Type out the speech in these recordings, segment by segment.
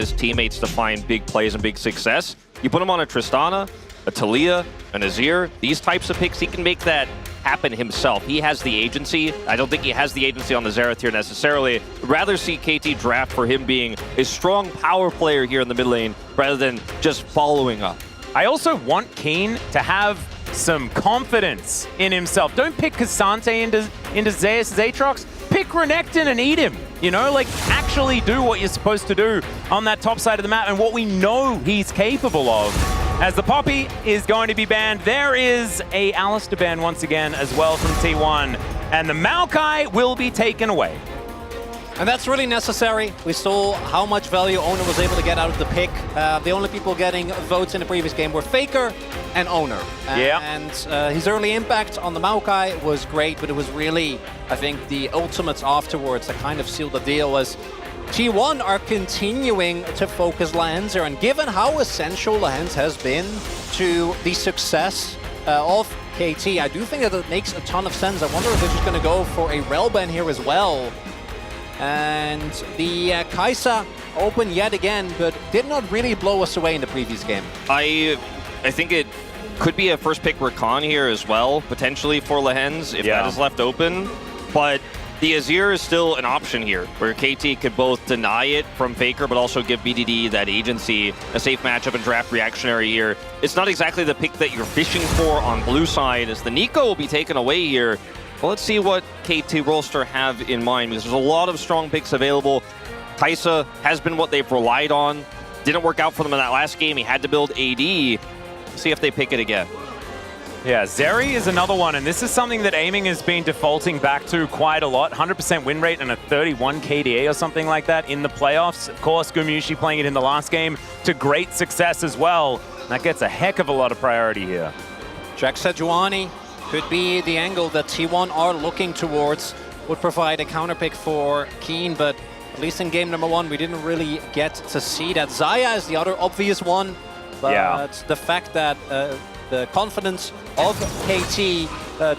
his teammates to find big plays and big success. You put him on a Tristana, a Taliyah, an Azir, these types of picks, he can make that happen himself. He has the agency. I don't think he has the agency on the Xerath here necessarily. I'd rather see KT draft for him being a strong power player here in the mid lane rather than just following up. I also want Keen to have some confidence in himself. Don't pick K'Sante into Zeus' Aatrox. Pick Renekton and eat him. You know, like, actually do what you're supposed to do on that top side of the map and what we know he's capable of. As the Poppy is going to be banned, there is a Alistar ban once again as well from T1. And the Maokai will be taken away. And that's really necessary. We saw how much value Oner was able to get out of the pick. The only people getting votes in the previous game were Faker and Oner. And his early impact on the Maokai was great, but it was really, I think, the ultimates afterwards that kind of sealed the deal. As T1 are continuing to focus Lens, and given how essential Lens has been to the success of KT, I do think that it makes a ton of sense. I wonder if they're just going to go for a Relban here as well. And the Kai'Sa open yet again, but did not really blow us away in the previous game. I think it could be a first pick Rakan here as well, potentially for Lehens, if that is left open. But the Azir is still an option here, where KT could both deny it from Faker, but also give BDD that agency, a safe matchup and draft reactionary here. It's not exactly the pick that you're fishing for on blue side, as the Nico will be taken away here. Well, let's see what KT Rolster have in mind, because there's a lot of strong picks available. Kai'Sa has been what they've relied on. Didn't work out for them in that last game. He had to build AD. See if they pick it again. Yeah, Zeri is another one, and this is something that aiming has been defaulting back to quite a lot. 100% win rate and a 31 KDA or something like that in the playoffs. Of course, Gumayusi playing it in the last game to great success as well. That gets a heck of a lot of priority here. Jack Sejuani could be the angle that T1 are looking towards. Would provide a counter pick for Keen, but at least in game number one, we didn't really get to see that. Xayah is the other obvious one, but the fact that the confidence of KT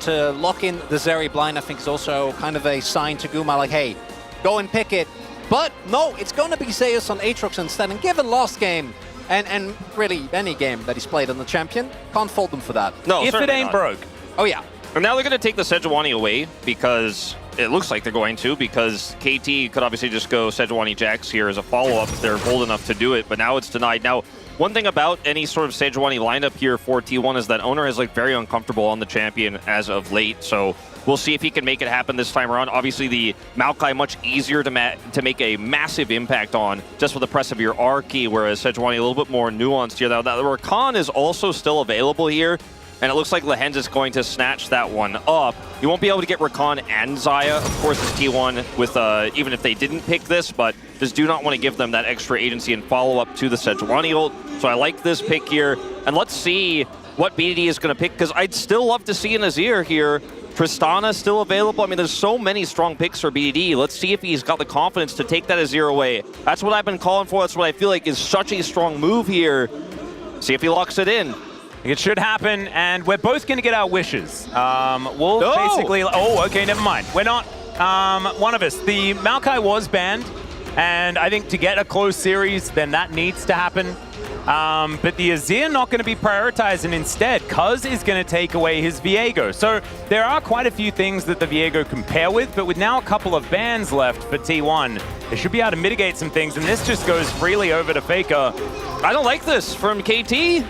to lock in the Zeri blind, I think, is also kind of a sign to Guma, like, hey, go and pick it. But no, it's going to be Zeus on Aatrox instead, and given last game, and really any game that he's played on the champion, can't fault them for that. No, if it ain't not broke. Oh, yeah. And now they're going to take the Sejuani away, because it looks like they're going to, because KT could obviously just go Sejuani Jax here as a follow-up if they're bold enough to do it, but now it's denied. Now, one thing about any sort of Sejuani lineup here for T1 is that Oner has looked very uncomfortable on the champion as of late, so we'll see if he can make it happen this time around. Obviously, the Maokai much easier to make a massive impact on just with the press of your R key, whereas Sejuani a little bit more nuanced here. Now, the Rakan is also still available here, and it looks like Lehens is going to snatch that one up. You won't be able to get Rakan and Xayah, of course, as T1, with even if they didn't pick this, but just do not want to give them that extra agency and follow-up to the Sejuani ult. So I like this pick here, and let's see what BDD is going to pick, because I'd still love to see an Azir here. Tristana still available. I mean, there's so many strong picks for BDD. Let's see if he's got the confidence to take that Azir away. That's what I've been calling for. That's what I feel like is such a strong move here. See if he locks it in. It should happen, and we're both going to get our wishes. We'll basically... Oh, okay, never mind. We're not... one of us. The Maokai was banned, and I think to get a close series, then that needs to happen. But the Azir not going to be prioritized, and instead, Cuz is going to take away his Viego. So there are quite a few things that the Viego can pair with, but with now a couple of bans left for T1, they should be able to mitigate some things, and this just goes freely over to Faker. I don't like this from KT.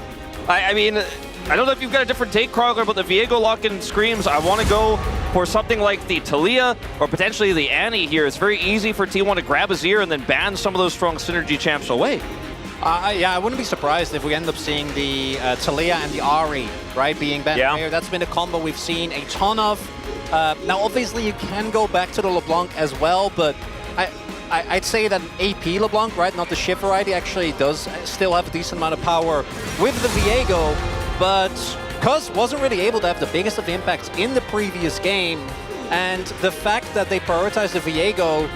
I mean, I don't know if you've got a different take, Krogler, but the Viego lock-in screams, I want to go for something like the Taliyah or potentially the Annie here. It's very easy for T1 to grab Azir and then ban some of those strong synergy champs away. Yeah, I wouldn't be surprised if we end up seeing the Taliyah and the Ahri, right, being banned here. That's been a combo we've seen a ton of. Now, obviously, you can go back to the LeBlanc as well, but I'd say that AP LeBlanc, right, not the Shiv variety, actually does still have a decent amount of power with the Viego, but Cuz wasn't really able to have the biggest of impacts in the previous game, and the fact that they prioritized the Viego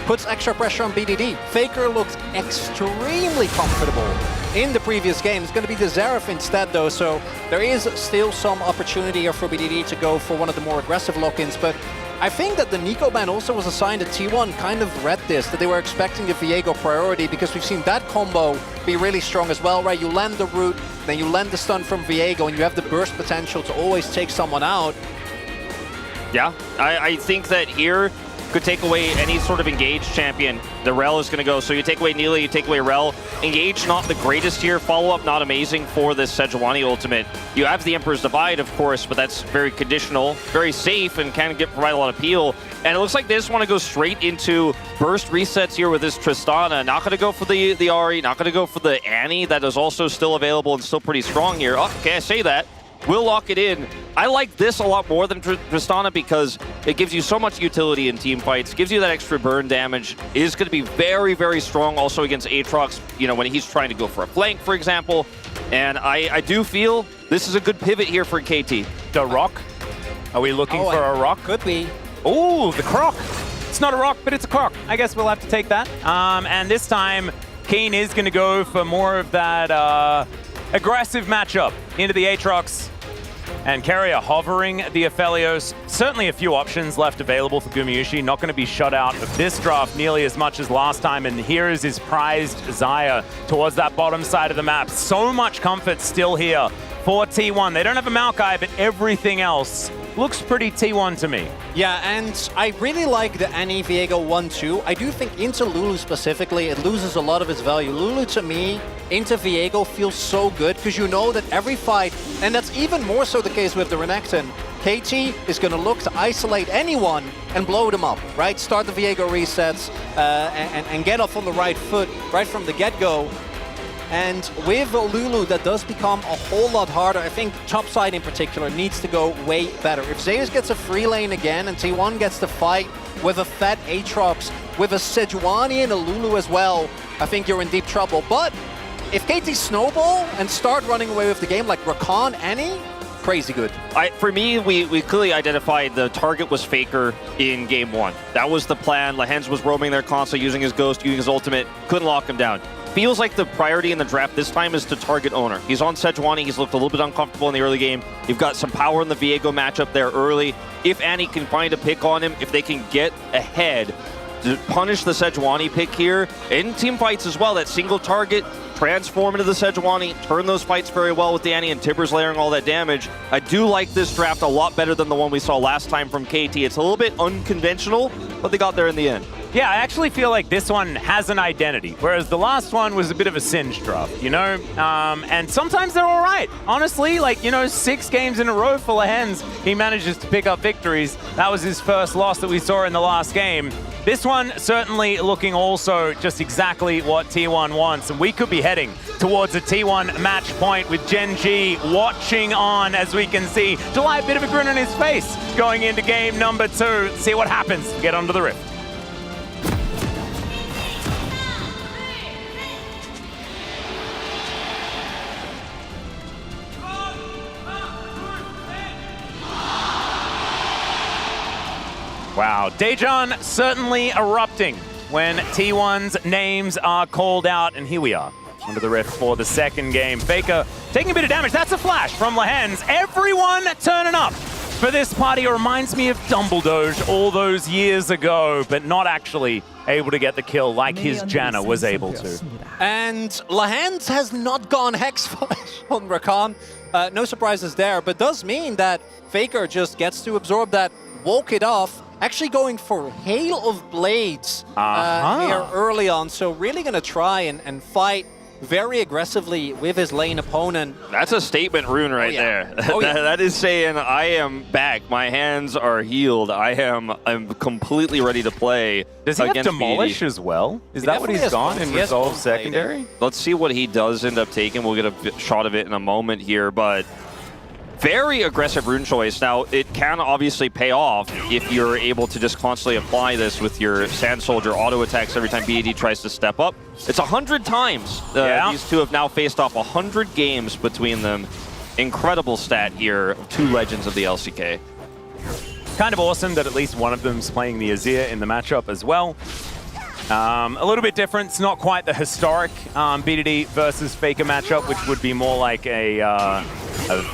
puts extra pressure on BDD. Faker looked extremely comfortable in the previous game. It's going to be the Xerath instead, though, so there is still some opportunity here for BDD to go for one of the more aggressive lock-ins, but I think that the Nico ban also was assigned to T1 kind of read this, that they were expecting the Viego priority because we've seen that combo be really strong as well, right? You land the root, then you land the stun from Viego, and you have the burst potential to always take someone out. Yeah, I think that here could take away any sort of engaged champion. The Rel is going to go. So you take away Neela, you take away Rel. Engage, not the greatest here. Follow-up, not amazing for this Sejuani ultimate. You have the Emperor's Divide, of course, but that's very conditional, very safe, and can provide a lot of peel. And it looks like they just want to go straight into burst resets here with this Tristana. Not going to go for the Ahri, not going to go for the Annie. That is also still available and still pretty strong here. Oh, okay, I say that. We'll lock it in. I like this a lot more than Tristana because it gives you so much utility in team fights, gives you that extra burn damage, is going to be very, very strong also against Aatrox, you know, when he's trying to go for a flank, for example. And I do feel this is a good pivot here for KT. The rock? Are we looking for a rock? Could be. Oh, the croc. It's not a rock, but it's a croc. I guess we'll have to take that. And this time, Keen is going to go for more of that aggressive matchup into the Aatrox. And Keria hovering the Aphelios. Certainly a few options left available for Gumayusi. Not going to be shut out of this draft nearly as much as last time. And here is his prized Xayah towards that bottom side of the map. So much comfort still here for T1. They don't have a Maokai, but everything else looks pretty T1 to me. Yeah, and I really like the Annie Viego 1-2. I do think into Lulu specifically, it loses a lot of its value. Lulu, to me, into Viego feels so good because you know that every fight, and that's even more so the case with the Renekton, KT is going to look to isolate anyone and blow them up, right? Start the Viego resets and get off on the right foot right from the get-go. And with Lulu, that does become a whole lot harder. I think top side in particular needs to go way better. If Zeus gets a free lane again and T1 gets to fight with a fat Aatrox, with a Sejuani and a Lulu as well, I think you're in deep trouble. But if KT snowball and start running away with the game like Rakan, Annie, crazy good. For me, we clearly identified the target was Faker in game one. That was the plan. Lehens was roaming there constantly, using his Ghost, using his ultimate. Couldn't lock him down. Feels like the priority in the draft this time is to target Oner. He's on Sejuani. He's looked a little bit uncomfortable in the early game. You've got some power in the Viego matchup there early. If Annie can find a pick on him, if they can get ahead to punish the Sejuani pick here, in team fights as well, that single target, transform into the Sejuani, turn those fights very well with the Annie and Tibbers layering all that damage. I do like this draft a lot better than the one we saw last time from KT. It's a little bit unconventional, but they got there in the end. Yeah, I actually feel like this one has an identity, whereas the last one was a bit of a singe draft, you know? And sometimes they're all right. Honestly, like, you know, 6 games in a row full of hens, he manages to pick up victories. That was his first loss that we saw in the last game. This one certainly looking also just exactly what T1 wants, and we could be heading towards a T1 match point with Gen G watching on, as we can see. July, a bit of a grin on his face going into game number 2. See what happens. Get onto the Rift. Wow, Daejon certainly erupting when T1's names are called out, and here we are under the Rift for the second game. Faker taking a bit of damage. That's a flash from Lehens. Everyone turning up for this party. It reminds me of Dumbledore all those years ago, but not actually able to get the kill like his Janna was able to. And Lehens has not gone Hex Flash on Rakan. No surprises there, but does mean that Faker just gets to absorb that, walk it off, actually going for Hail of Blades here early on. So really going to try and fight very aggressively with his lane opponent. That's a statement rune right there. That is saying, I am back. My hands are healed. I'm completely ready to play. Does he have Demolish as well? Is that what he's gone in Resolve Secondary? Let's see what he does end up taking. We'll get a shot of it in a moment here, but very aggressive rune choice. Now, it can obviously pay off if you're able to just constantly apply this with your Sand Soldier auto attacks every time BAD tries to step up. It's 100 times. These two have now faced off 100 games between them. Incredible stat here of 2 legends of the LCK. Kind of awesome that at least one of them's playing the Azir in the matchup as well. A little bit different. It's not quite the historic BDD versus Faker matchup, which would be more like a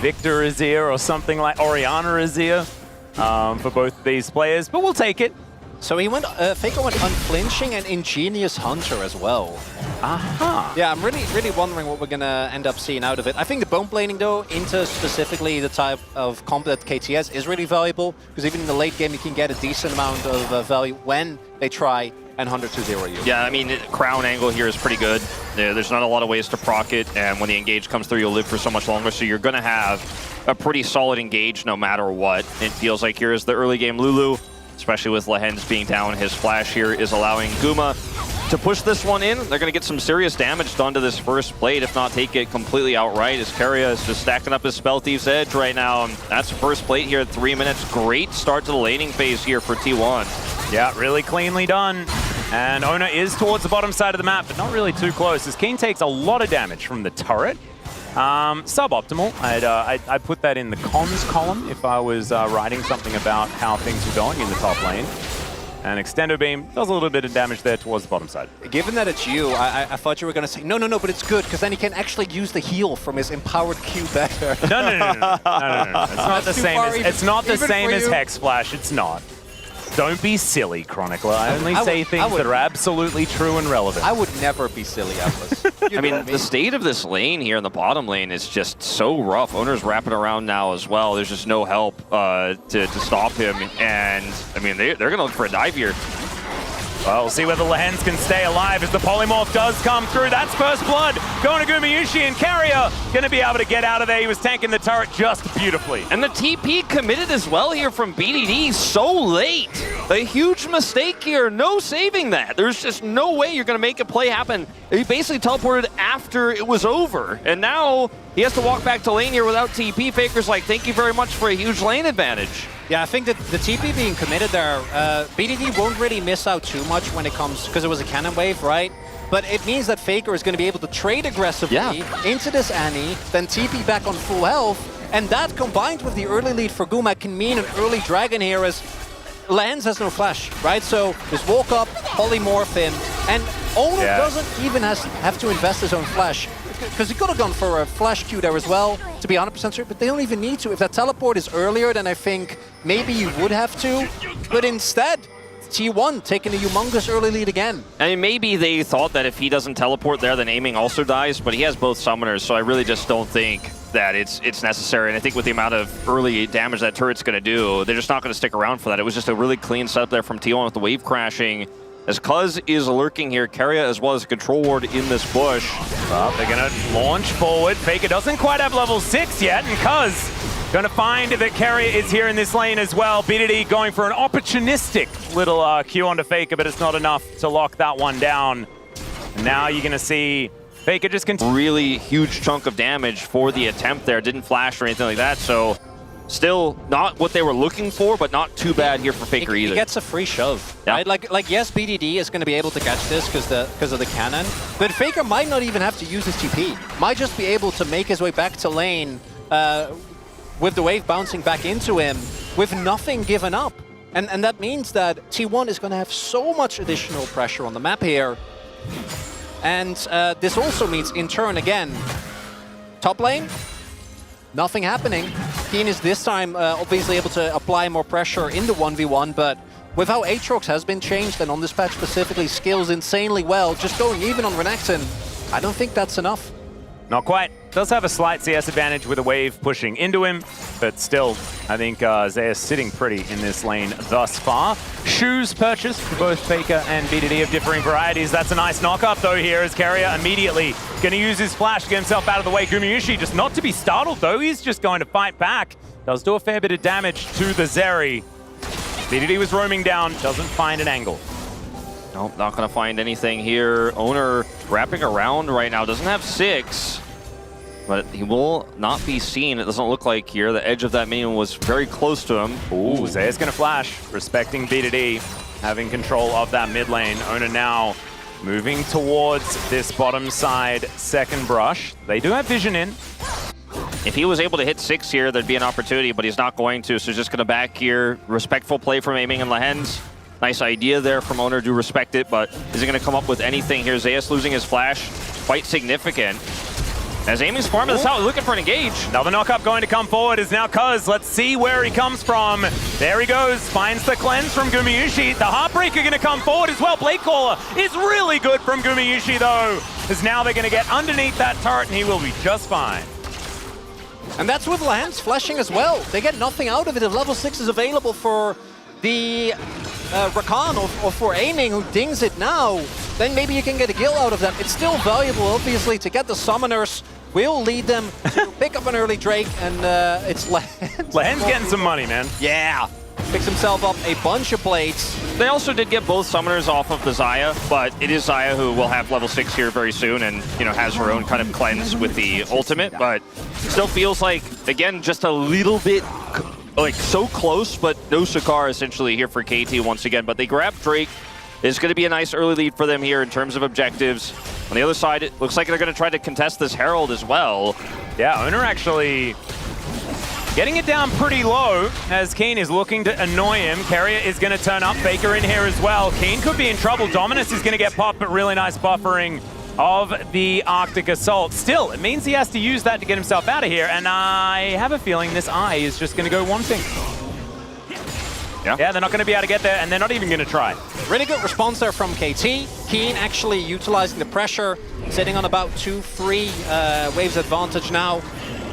Victor Azir or something like Orianna Azir. for both of these players, but we'll take it. So he went, Faker went unflinching and ingenious hunter as well. Aha. Yeah, I'm really wondering what we're gonna end up seeing out of it. I think the bone planing though, into specifically the type of comp that KT has, is really valuable, because even in the late game you can get a decent amount of value when they try and 100-0 you. Yeah, I mean, crown angle here is pretty good. There's not a lot of ways to proc it, and when the engage comes through, you'll live for so much longer, so you're gonna have a pretty solid engage no matter what. It feels like here is the early game Lulu, especially with Lehens being down. His flash here is allowing Guma to push this one in. They're going to get some serious damage done to this first plate, if not take it completely outright, as Keria is just stacking up his Spell Thief's Edge right now. And that's the first plate here at 3 minutes. Great start to the laning phase here for T1. Yeah, really cleanly done. And Oner is towards the bottom side of the map, but not really too close, as Keen takes a lot of damage from the turret. Suboptimal. I'd put that in the cons column if I was writing something about how things were going in the top lane. And Extendo Beam does a little bit of damage there towards the bottom side. Given that it's you, I thought you were going to say, no, but it's good, because then he can actually use the heal from his empowered Q better. No. It's not the same as, it's not the same as Hex Flash. It's not. Don't be silly, Chronicler. I only say things that are absolutely true and relevant. I would never be silly, Atlas. I mean, the state of this lane here in the bottom lane is just so rough. Oner's wrapping around now as well. There's just no help to stop him. And, I mean, they're going to look for a dive here. Well, we'll see whether Lehens can stay alive as the polymorph does come through. That's first blood going to Gumayusi, and Keria going to be able to get out of there. He was tanking the turret just beautifully. And the TP committed as well here from BDD so late. A huge mistake here. No saving that. There's just no way you're going to make a play happen. He basically teleported after it was over. And now he has to walk back to lane here without TP. Faker's like, thank you very much for a huge lane advantage. Yeah, I think that the TP being committed there, BDD won't really miss out too much when it comes, because it was a cannon wave, right? But it means that Faker is going to be able to trade aggressively into this Annie, then TP back on full health, and that combined with the early lead for Guma can mean an early dragon here, as Lehens has no flash, right? So just walk up, polymorph him, and Oner doesn't even have to invest his own flash, because he could have gone for a flash Q there as well, to be 100% sure, but they don't even need to. If that teleport is earlier, then I think maybe you would have to, but instead, T1 taking a humongous early lead again. I mean, maybe they thought that if he doesn't teleport there, then aiming also dies, but he has both summoners, so I really just don't think that it's necessary. And I think with the amount of early damage that turret's going to do, they're just not going to stick around for that. It was just a really clean setup there from T1 with the wave crashing. As Cuz is lurking here, Keria as well as a control ward in this bush. Well, they're going to launch forward. Faker doesn't quite have level 6 yet, and Cuz going to find that Keria is here in this lane as well. BDD going for an opportunistic little Q onto Faker, but it's not enough to lock that one down. And now you're going to see Faker just continue. Really huge chunk of damage for the attempt there. Didn't flash or anything like that, so still not what they were looking for, but not too bad here for Faker either. He gets a free shove, right? Like yes, BDD is going to be able to catch this because of the cannon, but Faker might not even have to use his TP. Might just be able to make his way back to lane with the wave bouncing back into him with nothing given up. And that means that T1 is going to have so much additional pressure on the map here. And this also means, in turn, again, top lane, nothing happening. Keen is this time obviously able to apply more pressure in the 1v1, but with how Aatrox has been changed, and on this patch specifically, scales insanely well, just going even on Renekton, I don't think that's enough. Not quite. Does have a slight CS advantage with a wave pushing into him, but still, I think Zeus sitting pretty in this lane thus far. Shoes purchased for both Faker and BDD of differing varieties. That's a nice knock-up though here, as Keria immediately going to use his flash to get himself out of the way. Gumayusi just not to be startled though, he's just going to fight back. Does do a fair bit of damage to the Zeri. BDD was roaming down, doesn't find an angle. Nope, not going to find anything here. Oner wrapping around right now, doesn't have 6. But he will not be seen, it doesn't look like here. The edge of that minion was very close to him. Ooh, Zeus gonna flash, respecting BDD, having control of that mid lane. Oner now moving towards this bottom side second brush. They do have vision in. If he was able to hit 6 here, there'd be an opportunity, but he's not going to, so he's just gonna back here. Respectful play from aiming and Lehens. Nice idea there from Oner, do respect it, but is he gonna come up with anything here? Zeus losing his flash, quite significant. As Aiming's farming this out, looking for an engage. Another knock-up going to come forward is now Cuz. Let's see where he comes from. There he goes, finds the cleanse from Gumayusi. The Heartbreaker going to come forward as well. Blade Caller is really good from Gumayusi though, because now they're going to get underneath that turret and he will be just fine. And that's with Lance flashing as well. They get nothing out of it. If level 6 is available for the Rakan or for Aiming, who dings it now, then maybe you can get a kill out of that. It's still valuable, obviously, to get the summoners. Will lead them to pick up an early Drake, and it's Lance. Lance getting some money, man. Yeah. Picks himself up a bunch of blades. They also did get both summoners off of the Xayah, but it is Xayah who will have level 6 here very soon and, you know, has her own kind of cleanse with the ultimate, but still feels like, again, just a little bit, like, so close, but no Sakar essentially here for KT once again. But they grab Drake. It's going to be a nice early lead for them here in terms of objectives. On the other side, it looks like they're going to try to contest this Herald as well. Yeah, Oner actually getting it down pretty low as Keen is looking to annoy him. Keria is going to turn up. Faker in here as well. Keen could be in trouble. Dominus is going to get popped, but really nice buffering of the Arctic Assault. Still, it means he has to use that to get himself out of here, and I have a feeling this eye is just going to go wanting. Yeah, they're not going to be able to get there, and they're not even going to try. Really good response there from KT. Keen actually utilizing the pressure, sitting on about 2-3 waves advantage now,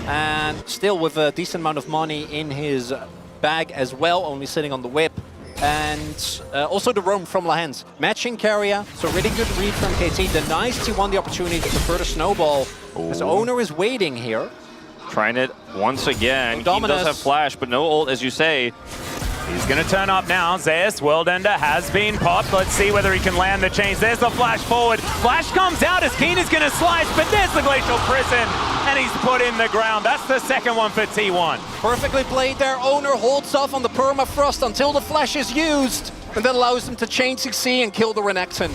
and still with a decent amount of money in his bag as well, only sitting on the whip. And also the roam from Lahens. Matching Keria, so really good read from KT. Denies T1 the opportunity to further snowball. As Oner is waiting here. Trying it once again. Oh, He does have flash, but no ult, as you say. He's going to turn up now. Zeus, World Ender has been popped. Let's see whether he can land the chains. There's the flash forward. Flash comes out as Keen is going to slice, but there's the Glacial Prison, and he's put in the ground. That's the second one for T1. Perfectly played there. Oner holds off on the permafrost until the flash is used, and then allows him to chain CC and kill the Renekton.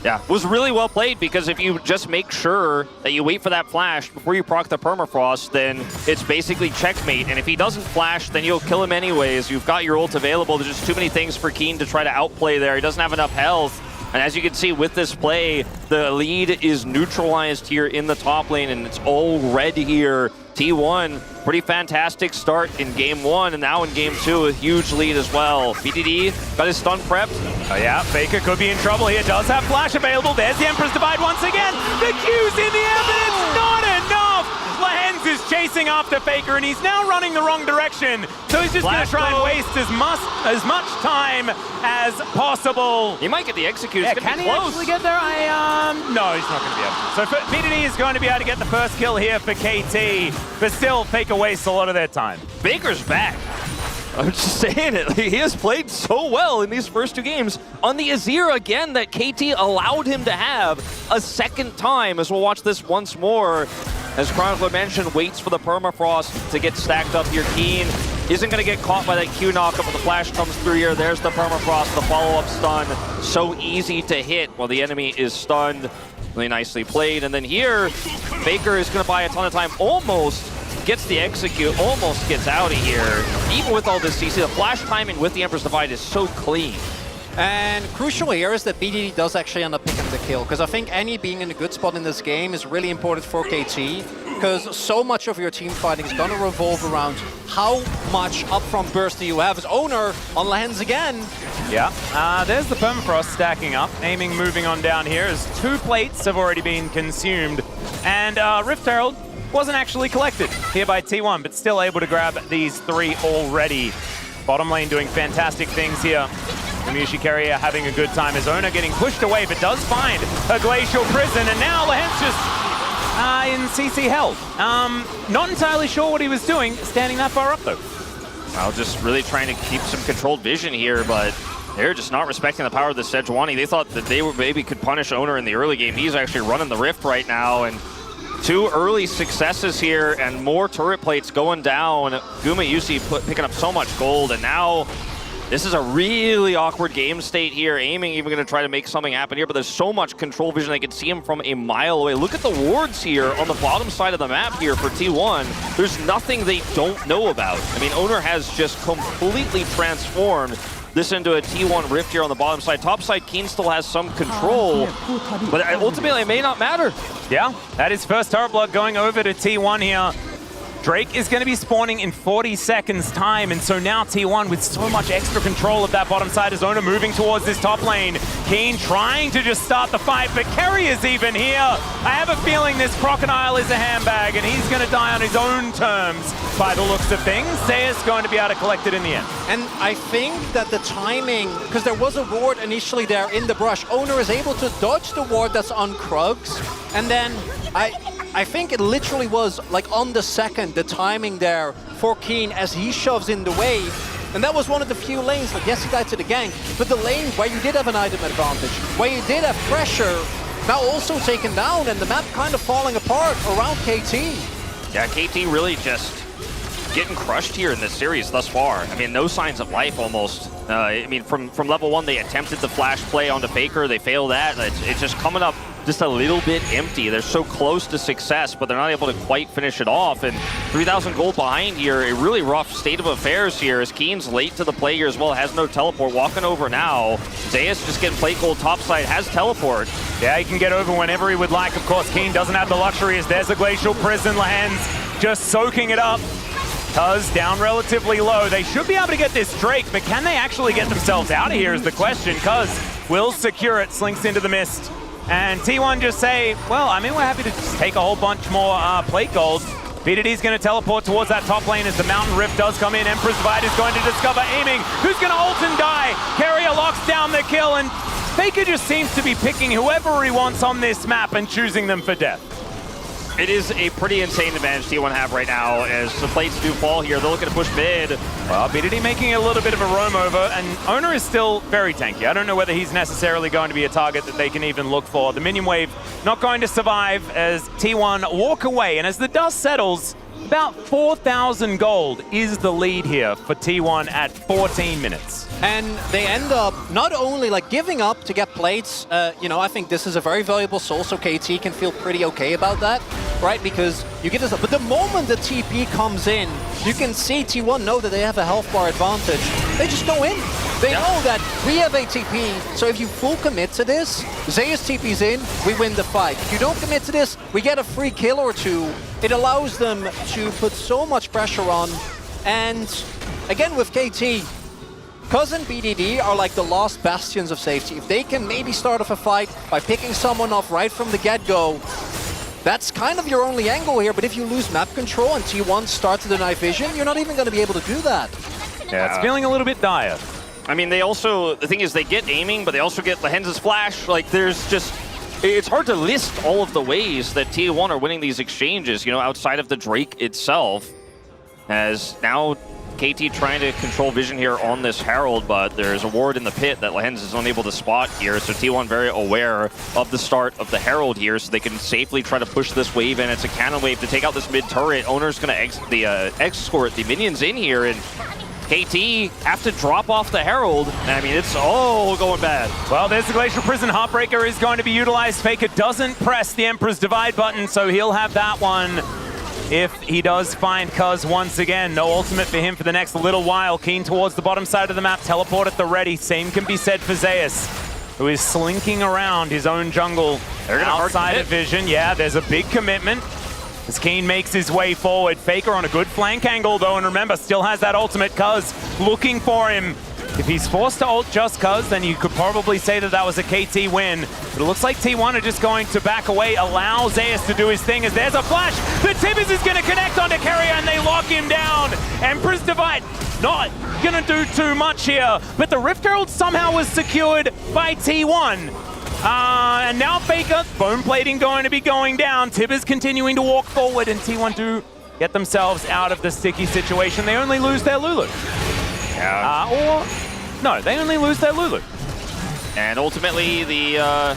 Yeah, it was really well played, because if you just make sure that you wait for that flash before you proc the permafrost, then it's basically checkmate. And if he doesn't flash, then you'll kill him anyways. You've got your ult available. There's just too many things for Keen to try to outplay there. He doesn't have enough health. And as you can see with this play, the lead is neutralized here in the top lane, and it's all red here. T1, pretty fantastic start in Game 1, and now in Game 2, a huge lead as well. BDD got his stun prepped. Oh yeah, Faker could be in trouble here. Does have flash available. There's the Emperor's Divide once again. The Q's in the air, but it's not enough. Lahens is chasing after Faker, and he's now running the wrong direction. So he's just going to try and waste as much time as possible. He might get the execute. Yeah, can he actually get there? No, he's not going to be able to. So BDD is going to be able to get the first kill here for KT, but still, Faker wastes a lot of their time. Baker's back. I'm just saying it. He has played so well in these first two games on the Azir again that KT allowed him to have a second time, as we'll watch this once more. As Chronicler mentioned, waits for the permafrost to get stacked up here. Keen isn't going to get caught by that Q knockup, but the flash comes through here. There's the permafrost, the follow-up stun. So easy to hit while the enemy is stunned. Really nicely played. And then here, Faker is going to buy a ton of time. Almost gets the execute, almost gets out of here. Even with all this CC, the flash timing with the Emperor's Divide is so clean. And crucial here is that BDD does actually end up picking the kill, because I think Annie being in a good spot in this game is really important for KT, because so much of your team fighting is going to revolve around how much upfront burst do you have. As Oner on Lahens again. Yeah, there's the permafrost stacking up. Aiming moving on down here as 2 plates have already been consumed. And Rift Herald wasn't actually collected here by T1, but still able to grab these 3 already. Bottom lane doing fantastic things here. Gumayusi Keria having a good time as Oner getting pushed away, but does find a Glacial Prison, and now Lahens just in CC held. Not entirely sure what he was doing, standing that far up though. Well, just really trying to keep some controlled vision here, but they're just not respecting the power of the Sejuani. They thought that they were maybe could punish Oner in the early game. He's actually running the Rift right now, and 2 early successes here and more turret plates going down. Gumayusi picking up so much gold, and now this is a really awkward game state here. Aiming even going to try to make something happen here, but there's so much control vision. They can see him from a mile away. Look at the wards here on the bottom side of the map here for T1. There's nothing they don't know about. I mean, Oner has just completely transformed this into a T1 rift here on the bottom side. Top side, Keen still has some control, but ultimately it may not matter. Yeah, that is first turret block going over to T1 here. Drake is going to be spawning in 40 seconds time, and so now T1 with so much extra control of that bottom side as Oner moving towards this top lane. Keen trying to just start the fight, but Keria's even here. I have a feeling this Crocodile is a handbag, and he's going to die on his own terms by the looks of things. Zeus going to be able to collect it in the end. And I think that the timing, because there was a ward initially there in the brush, Oner is able to dodge the ward that's on Krugs, and then I think it literally was like on the second, the timing there for Keen as he shoves in the wave. And that was one of the few lanes, like yes, he died to the gank, but the lane where you did have an item advantage, where you did have pressure, now also taken down, and the map kind of falling apart around KT. Yeah, KT really just getting crushed here in this series thus far. I mean, no signs of life almost. I mean, from level 1, they attempted the flash play onto Faker. They failed that. It's just coming up just a little bit empty. They're so close to success, but they're not able to quite finish it off. And 3,000 gold behind here, a really rough state of affairs here as Keen's late to the play here as well, has no teleport. Walking over now. Zeus just getting plate gold topside, has teleport. Yeah, he can get over whenever he would like. Of course, Keen doesn't have the luxury as there's a Glacial Prison. Lehends just soaking it up. Cuz down relatively low. They should be able to get this Drake, but can they actually get themselves out of here is the question. Cuz will secure it, slinks into the mist. And T1 just say, well, I mean, we're happy to just take a whole bunch more plate gold. VOD's going to teleport towards that top lane as the Mountain Rift does come in. Emperor's Divide is going to discover aiming. Who's going to ult and die? Keria locks down the kill, and Faker just seems to be picking whoever he wants on this map and choosing them for death. It is a pretty insane advantage T1 have right now as the plates do fall here. They're looking to push mid. Well, VOD making a little bit of a roam over, and Oner is still very tanky. I don't know whether he's necessarily going to be a target that they can even look for. The minion wave not going to survive as T1 walk away, and as the dust settles, about 4,000 gold is the lead here for T1 at 14 minutes. And they end up not only like giving up to get plates, you know, I think this is a very valuable soul, so KT can feel pretty okay about that, right? Because you get this up. But the moment the TP comes in, you can see T1 know that they have a health bar advantage. They just go in. They know that we have a TP, so if you full commit to this, Zeus TP's in, we win the fight. If you don't commit to this, we get a free kill or two. It allows them to put so much pressure on. And again with KT, Cuz and BDD are like the last bastions of safety. If they can maybe start off a fight by picking someone off right from the get-go, that's kind of your only angle here. But if you lose map control and T1 starts to deny vision, you're not even going to be able to do that. Yeah, it's feeling a little bit dire. I mean, they also, the thing is they get aiming, but they also get Lehends' flash. Like, there's just, it's hard to list all of the ways that T1 are winning these exchanges, you know, outside of the Drake itself. As now KT trying to control vision here on this Herald, but there's a ward in the pit that Lehends is unable to spot here, so T1 very aware of the start of the Herald here, so they can safely try to push this wave in. It's a cannon wave to take out this mid turret. Oner's going to escort the minions in here, and KT have to drop off the Herald. I mean, it's all going bad. Well, there's the Glacial Prison. Heartbreaker is going to be utilized. Faker doesn't press the Emperor's Divide button, so he'll have that one if he does find Cuz once again. No ultimate for him for the next little while. Keen towards the bottom side of the map. Teleport at the ready. Same can be said for Zeus, who is slinking around his own jungle outside of vision. Yeah, there's a big commitment as Keen makes his way forward. Faker on a good flank angle though, and remember, still has that ultimate. Cuz looking for him. If he's forced to ult just Cuz, then you could probably say that that was a KT win. But it looks like T1 are just going to back away, allow Zeus to do his thing as there's a flash. The Tibbers is going to connect onto Keria and they lock him down. Emperor's Divide not going to do too much here, but the Rift Herald somehow was secured by T1. And now Faker, bone plating going to be going down. Tibbers continuing to walk forward, and T1 do get themselves out of the sticky situation. They only lose their Lulu. Or, no, they only lose their Lulu. And ultimately, the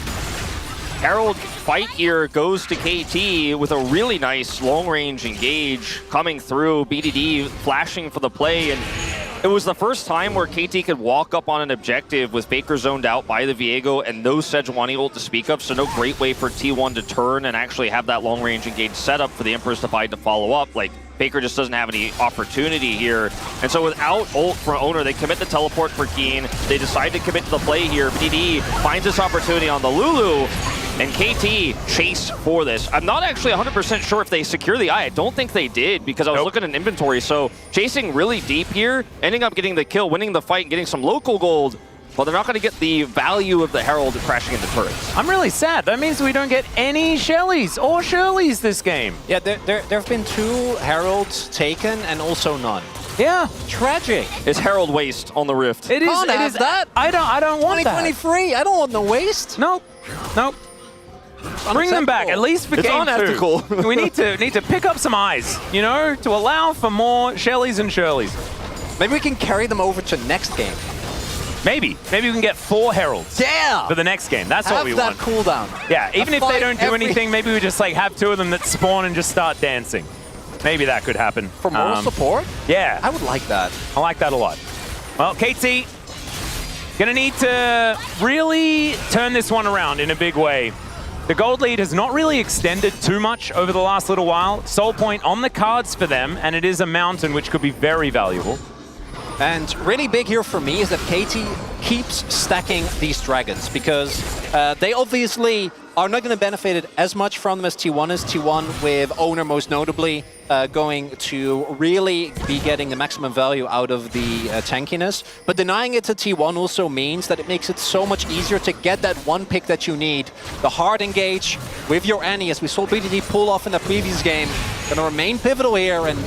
Herald fight here goes to KT with a really nice long-range engage coming through. BDD flashing for the play, and It was the first time where KT could walk up on an objective with Faker zoned out by the Viego and no Sejuani ult to speak of, so no great way for T1 to turn and actually have that long-range engage setup for the Emperor's Divide to follow up. Like, Faker just doesn't have any opportunity here. And so without ult from Oner, they commit the teleport for Keen. They decide to commit to the play here. BDD finds this opportunity on the Lulu, and KT chase for this. I'm not actually 100% sure if they secure the eye. I don't think they did because I was looking at inventory. So chasing really deep here, ending up getting the kill, winning the fight, and getting some local gold. Well, they're not going to get the value of the Herald crashing into turrets. I'm really sad. That means we don't get any Shellys or Shirleys this game. Yeah, there have been 2 Heralds taken and also none. Yeah. Tragic. It's Herald waste on the Rift. It is. Can't It have is that. I don't want that. 2023. I don't want no waste. Nope. Nope. Bring them back, at least for It's game 2. unethical. We need to pick up some eyes, you know, to allow for more Shellys and Shirleys. Maybe we can carry them over to next game. Maybe we can get 4 Heralds. Yeah. For the next game. That's what we want. Have that cooldown. Yeah, even if they don't do every... anything, maybe we just like have 2 of them that spawn and just start dancing. Maybe that could happen. For moral support? Yeah. I would like that. I like that a lot. Well, KT, gonna need to really turn this one around in a big way. The gold lead has not really extended too much over the last little while. Soul point on the cards for them, and it is a mountain which could be very valuable. And really big here for me is that KT keeps stacking these dragons because they obviously are not going to benefit as much from them as T1 is. T1 with Oner most notably going to really be getting the maximum value out of the tankiness. But denying it to T1 also means that it makes it so much easier to get that one pick that you need. The hard engage with your Annie, as we saw BDD pull off in the previous game, going to remain pivotal here, and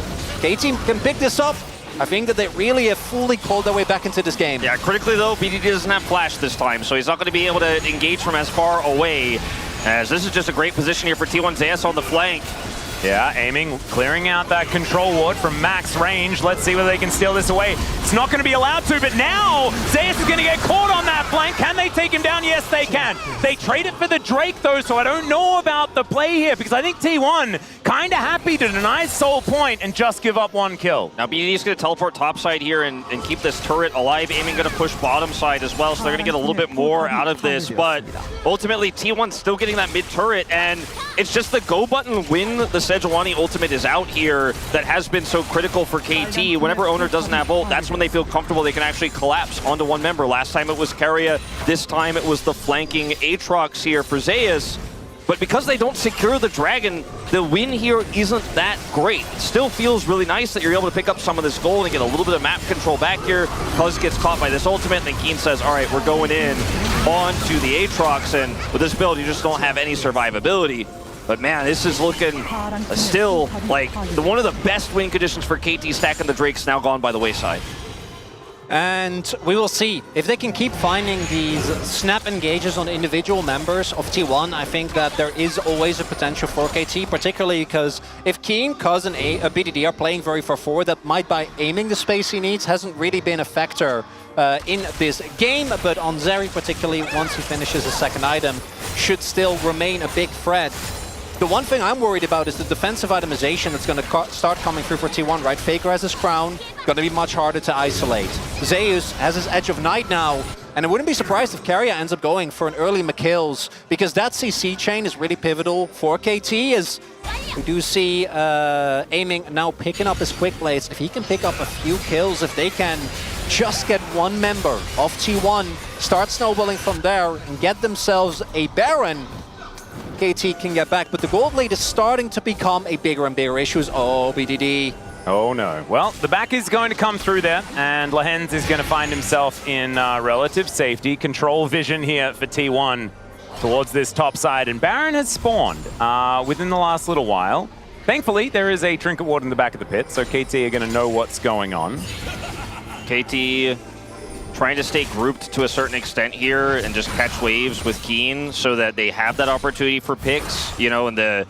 KT can pick this up. I think that they really have fully called their way back into this game. Yeah, critically though, BDD doesn't have flash this time, so he's not going to be able to engage from as far away, as this is just a great position here for T1 Zeus on the flank. Yeah, aiming, clearing out that control ward from max range. Let's see whether they can steal this away. It's not going to be allowed to, but now Zeus is going to get caught on that flank. Can they take him down? Yes, they can. They trade it for the Drake, though, so I don't know about the play here, because I think T1 kind of happy to deny Soul Point and just give up 1 kill. Now BDD is going to teleport topside here and keep this turret alive. Aiming going to push bottom side as well, so they're going to get a little bit more out of this, but ultimately T1 still getting that mid turret, and it's just the go button when the Sejuani ultimate is out here that has been so critical for KT. Whenever Oner doesn't have ult, that's when they feel comfortable they can actually collapse onto one member. Last time it was Keria, this time it was the flanking Aatrox here for Zeus. But because they don't secure the dragon, the win here isn't that great. It still feels really nice that you're able to pick up some of this gold and get a little bit of map control back here. Cuz gets caught by this ultimate, and then Keen says, all right, we're going in onto the Aatrox, and with this build, you just don't have any survivability. But man, this is looking still like one of the best win conditions for KT. Stacking the Drake's now gone by the wayside. And we will see if they can keep finding these snap engages on individual members of T1. I think that there is always a potential for KT, particularly because if Keen, Cuz, and BDD are playing very far forward, that might by aiming the space he needs hasn't really been a factor in this game. But on Zeri particularly, once he finishes his second item, should still remain a big threat. The one thing I'm worried about is the defensive itemization that's going to start coming through for T1, right? Faker has his crown, going to be much harder to isolate. Zeus has his Edge of Night now, and I wouldn't be surprised if Keria ends up going for an early McKills, because that CC chain is really pivotal for KT, as we do see aiming now picking up his quick blades. If he can pick up a few kills, if they can just get one member of T1, start snowballing from there, and get themselves a Baron, KT can get back, but the gold lead is starting to become a bigger and bigger issue. Oh, BDD. Oh no. Well, the back is going to come through there, and Lehens is going to find himself in relative safety. Control vision here for T1 towards this top side, and Baron has spawned within the last little while. Thankfully, there is a Trinket Ward in the back of the pit, so KT are going to know what's going on. KT trying to stay grouped to a certain extent here and just catch waves with Keen so that they have that opportunity for picks, you know, and the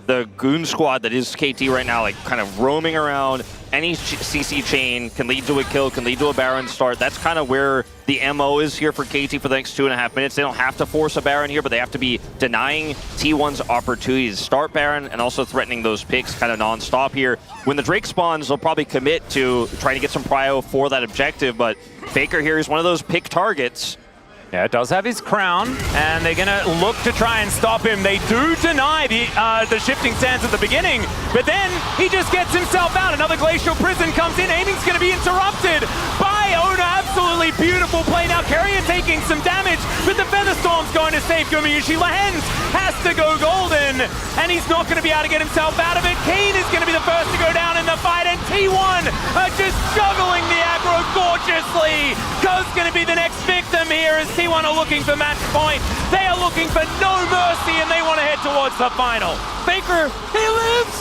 the goon squad that is KT right now, like kind of roaming around. Any CC chain can lead to a kill, can lead to a Baron start. That's kind of where the MO is here for KT for the next 2.5 minutes. They don't have to force a Baron here, but they have to be denying T1's opportunity to start Baron and also threatening those picks kind of non-stop here. When the Drake spawns, they'll probably commit to trying to get some prio for that objective, but Faker here is one of those pick targets. Yeah, it does have his crown, and they're going to look to try and stop him. They do deny the shifting stance at the beginning, but then he just gets himself out. Another Glacial Prison comes in. Aiming's going to be interrupted by Oner. Absolutely beautiful play. Now Keria taking some damage, but the Featherstorm's going to save Gumayusi. Lehens has to go golden, and he's not going to be able to get himself out of it. Kane is going to be the first to go down in the fight, and T1 are just juggling the aggro gorgeously. Ko's going to be the next victim here as T1 are looking for match point. They are looking for no mercy, and they want to head towards the final. Faker, he lives!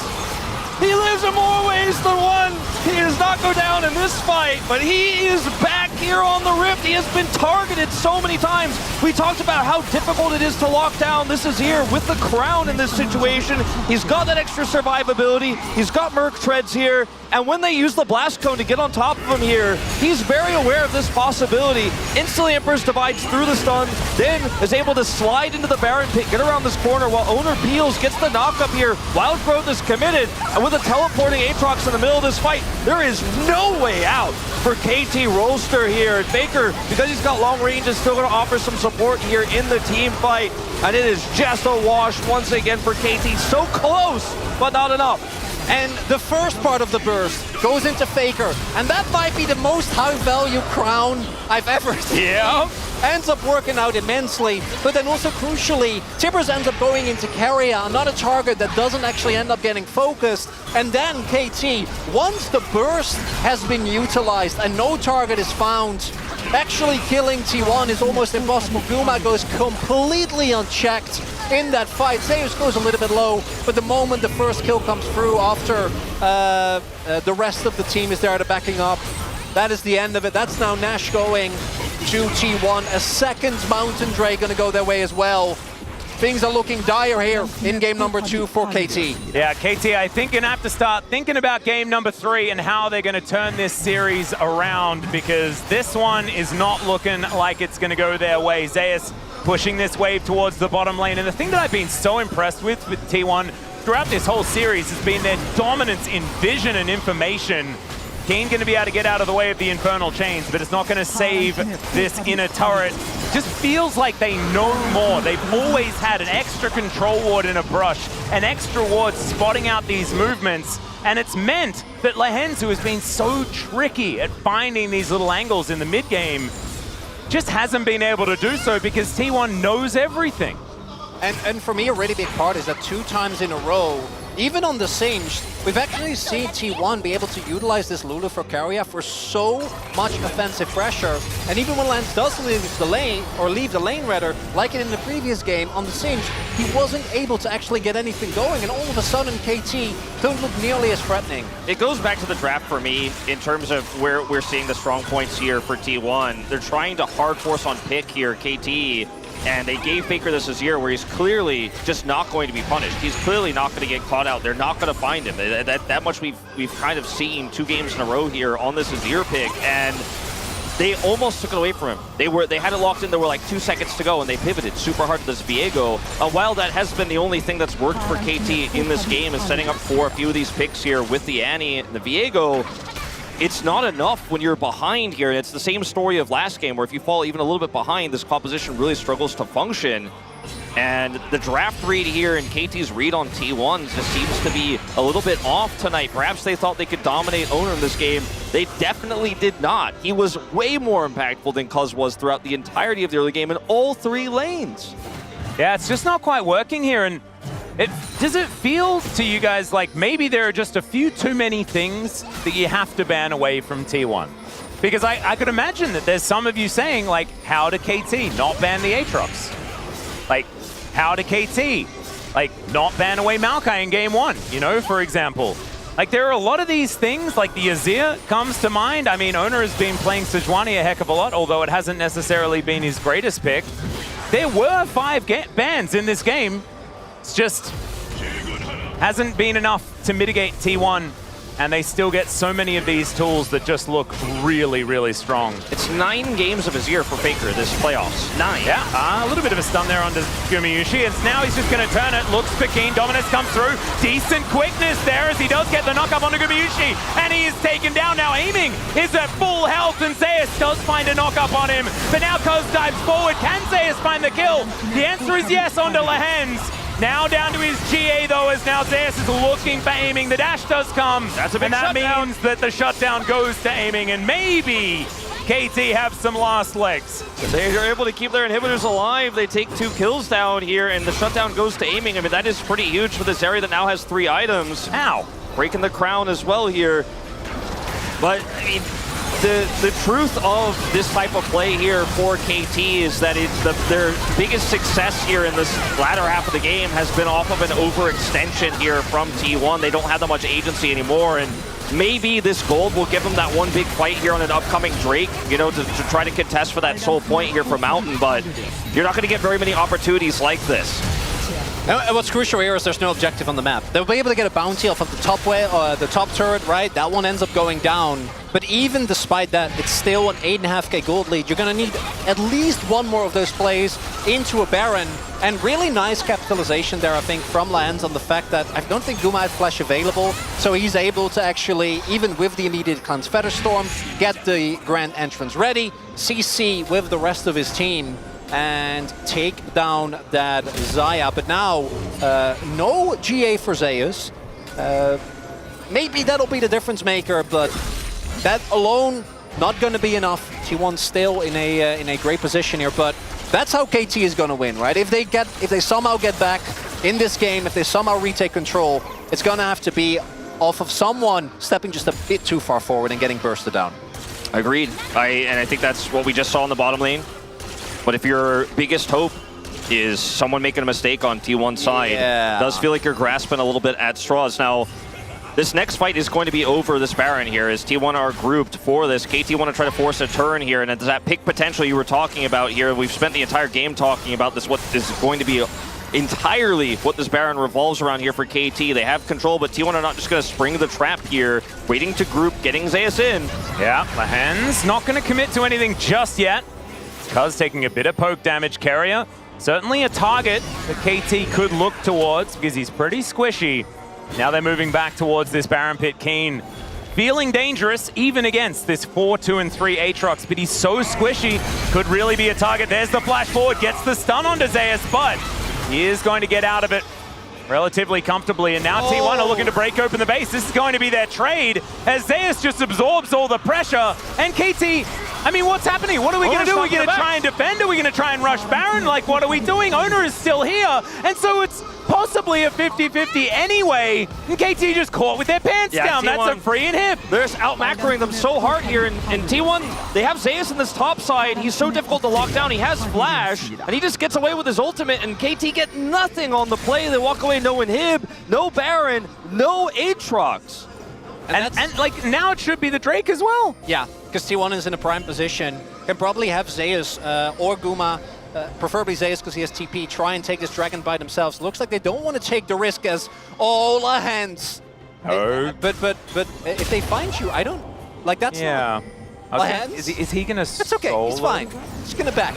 He lives in more ways than one. He does not go down in this fight, but he is back here on the Rift. He has been targeted so many times. We talked about how difficult it is to lock down. This is here with the crown in this situation. He's got that extra survivability. He's got Merc Treads here. And when they use the Blast Cone to get on top of him here, he's very aware of this possibility. Instantly Emperor's divides through the stun, then is able to slide into the Baron pit, get around this corner while Oner peels, gets the knock up here. Wild Growth is committed, and with a teleporting Aatrox in the middle of this fight, there is no way out for KT Rolster here. And Faker, because he's got long range, is still going to offer some support here in the team fight. And it is just a wash once again for KT. So close, but not enough. And the first part of the burst goes into Faker, and that might be the most high-value crown I've ever seen. Yeah. Ends up working out immensely, but then also crucially, Tibbers ends up going into Keria, another target that doesn't actually end up getting focused. And then KT, once the burst has been utilized and no target is found, actually killing T1 is almost impossible. Guma goes completely unchecked in that fight. Zeus goes a little bit low, but the moment the first kill comes through after the rest of the team is there to backing up, that is the end of it. That's now Nash going to T1. A second Mountain Drake gonna go their way as well. Things are looking dire here in game number 2 for KT. Yeah, KT, I think gonna have to start thinking about game number 3 and how they're gonna turn this series around, because this one is not looking like it's gonna go their way. Zeus pushing this wave towards the bottom lane, and the thing that I've been so impressed with T1 throughout this whole series has been their dominance in vision and information. Kane going to be able to get out of the way of the Infernal Chains, but it's not going to save this inner turret. Just feels like they know more. They've always had an extra control ward in a brush, an extra ward spotting out these movements, and it's meant that Lehens, who has been so tricky at finding these little angles in the mid-game, just hasn't been able to do so because T1 knows everything. And for me, a really big part is that 2 times in a row, even on the Singed, we've actually seen T1 be able to utilize this Lulu for Keria for so much offensive pressure. And even when Lance does leave the lane, or leave the lane rather, like it in the previous game on the Singed, he wasn't able to actually get anything going, and all of a sudden KT don't look nearly as threatening. It goes back to the draft for me in terms of where we're seeing the strong points here for T1. They're trying to hard force on pick here, KT. And they gave Faker this year where he's clearly just not going to be punished. He's clearly not going to get caught out. They're not going to find him. That much we've kind of seen 2 games in a row here on this Azir pick, and they almost took it away from him. They had it locked in. There were like 2 seconds to go, and they pivoted super hard to this Viego. While that has been the only thing that's worked for KT in this game, is setting up for a few of these picks here with the Annie and the Viego. It's not enough when you're behind here. It's the same story of last game, where if you fall even a little bit behind, this composition really struggles to function. And the draft read here and KT's read on T1 just seems to be a little bit off tonight. Perhaps they thought they could dominate Oner in this game. They definitely did not. He was way more impactful than Cuz was throughout the entirety of the early game in all 3 lanes. Yeah, it's just not quite working here. And does it feel to you guys like maybe there are just a few too many things that you have to ban away from T1? Because I could imagine that there's some of you saying, like, how to KT not ban the Aatrox? Like, how to KT, like, not ban away Maokai in game 1, you know, for example. Like, there are a lot of these things, like the Azir comes to mind. I mean, Oner has been playing Sejuani a heck of a lot, although it hasn't necessarily been his greatest pick. There were 5 bans in this game. It's just hasn't been enough to mitigate T1. And they still get so many of these tools that just look really, really strong. It's 9 games of his year for Faker this playoffs. 9. Yeah, a little bit of a stun there onto Gumayusi, and now he's just going to turn it. Looks for Keen. Dominus comes through. Decent quickness there as he does get the knock-up onto Gumayusi, and he is taken down. Now aiming is at full health, and Zeus does find a knock-up on him. But now Cuz dives forward. Can Zeus find the kill? The answer is yes onto Lehens. Now down to his GA though, as now Zeus is looking for aiming. The dash does come, That's a big and that shutdown. means that the shutdown goes to aiming, and maybe KT have some last legs. They are able to keep their inhibitors alive. They take 2 kills down here, and the shutdown goes to aiming. I mean, that is pretty huge for this area that now has 3 items. Ow. Breaking the crown as well here. But, I mean, the truth of this type of play here for KT is that their biggest success here in this latter half of the game has been off of an overextension here from T1. They don't have that much agency anymore, and maybe this gold will give them that one big fight here on an upcoming Drake, you know, to try to contest for that sole point here for Mountain, but you're not going to get very many opportunities like this. And what's crucial here is there's no objective on the map. They'll be able to get a bounty off of the top way, the top turret, right? That one ends up going down. But even despite that, it's still an 8.5k gold lead. You're going to need at least one more of those plays into a Baron. And really nice capitalization there, I think, from Lehens on the fact that I don't think Guma had flash available. So he's able to actually, even with the immediate Cleanse Feather Storm, get the Grand Entrance ready, CC with the rest of his team, and take down that Xayah. But now, no GA for Zeus. Maybe that'll be the difference maker, but that alone, not going to be enough. T1 still in a great position here, but that's how KT is going to win, right? If they somehow get back in this game, if they somehow retake control, it's going to have to be off of someone stepping just a bit too far forward and getting bursted down. Agreed. And I think that's what we just saw in the bottom lane. But if your biggest hope is someone making a mistake on T1's side, it does feel like you're grasping a little bit at straws. Now, this next fight is going to be over this Baron here, as T1 are grouped for this. KT want to try to force a turn here, and it's that pick potential you were talking about here. We've spent the entire game talking about this, what is going to be entirely what this Baron revolves around here for KT. They have control, but T1 are not just going to spring the trap here, waiting to group, getting Zeus in. Yeah, Lehens not going to commit to anything just yet. Cuz taking a bit of poke damage. Keria, certainly a target that KT could look towards because he's pretty squishy. Now they're moving back towards this Baron pit. Keen feeling dangerous even against this 4, 2, and 3 Aatrox, but he's so squishy, could really be a target. There's the flash forward, gets the stun onto Zeus, but he is going to get out of it relatively comfortably, and now T1 are looking to break open the base. This is going to be their trade as Zeus just absorbs all the pressure, and KT, I mean, what's happening? What are we going to do? Are we going to try and defend? Are we going to try and rush Baron? Like, what are we doing? Oner is still here, and so it's possibly a 50-50 anyway, and KT just caught with their pants down. T1, that's a free inhib. They're just out-macroing them so hard here, and T1, they have Zeus in this top side. He's so difficult to lock down. He has flash, and he just gets away with his ultimate, and KT get nothing on the play. They walk away, no inhib, no Baron, no Aatrox. And like, now it should be the Drake as well. Yeah, because T1 is in a prime position. Can probably have Zeus or Guma, preferably Zeus because he has TP, try and take this dragon by themselves. Looks like they don't want to take the risk as all Lehens. Oh. But if they find you, I don't, like that's not... Lehens? Is he going to It's okay, he's fine. He's going to back.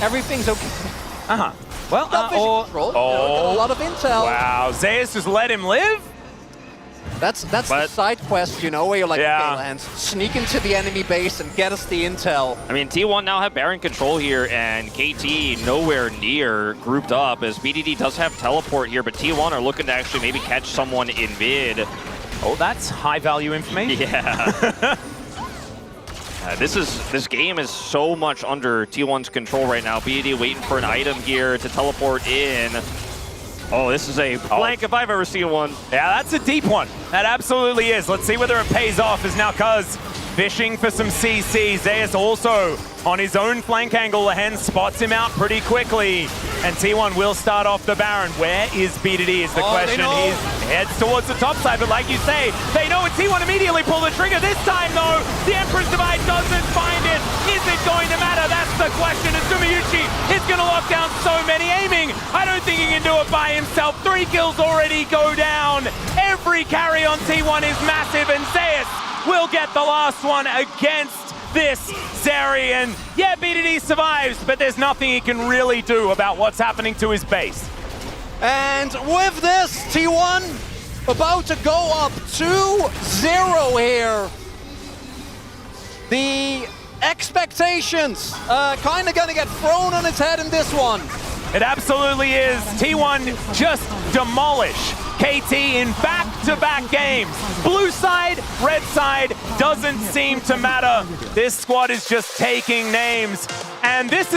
Everything's okay. Uh-huh. Well, control. A lot of intel. Wow, Zeus just let him live? That's the side quest, you know, where you're like, okay, Lehens, sneak into the enemy base and get us the intel. I mean, T1 now have Baron control here, and KT nowhere near grouped up, as BDD does have teleport here, but T1 are looking to actually maybe catch someone in mid. Oh, that's high-value information. Yeah. This game is so much under T1's control right now. BDD waiting for an item here to teleport in. Oh, this is a blank if I've ever seen one. Yeah, that's a deep one. That absolutely is. Let's see whether it pays off, as now Cuz fishing for some CC. Zeus also on his own flank angle. Lehens spots him out pretty quickly. And T1 will start off the Baron. Where is BDD is the question. He heads towards the top side, but like you say, they know it. T1 immediately pull the trigger. This time, though, the Emperor's Divide doesn't find it. Is it going to matter? That's the question. As Gumayusi is going to lock down so many aiming. I don't think he can do it by himself. 3 kills already go down. 3 carry on T1 is massive, and Zeus will get the last one against this Zeri. And yeah, BDD survives, but there's nothing he can really do about what's happening to his base. And with this, T1 about to go up 2-0 here. The expectations kind of gonna get thrown on its head in this one. It absolutely is. T1 just demolish KT in back-to-back games. Blue side, red side, doesn't seem to matter. This squad is just taking names. And this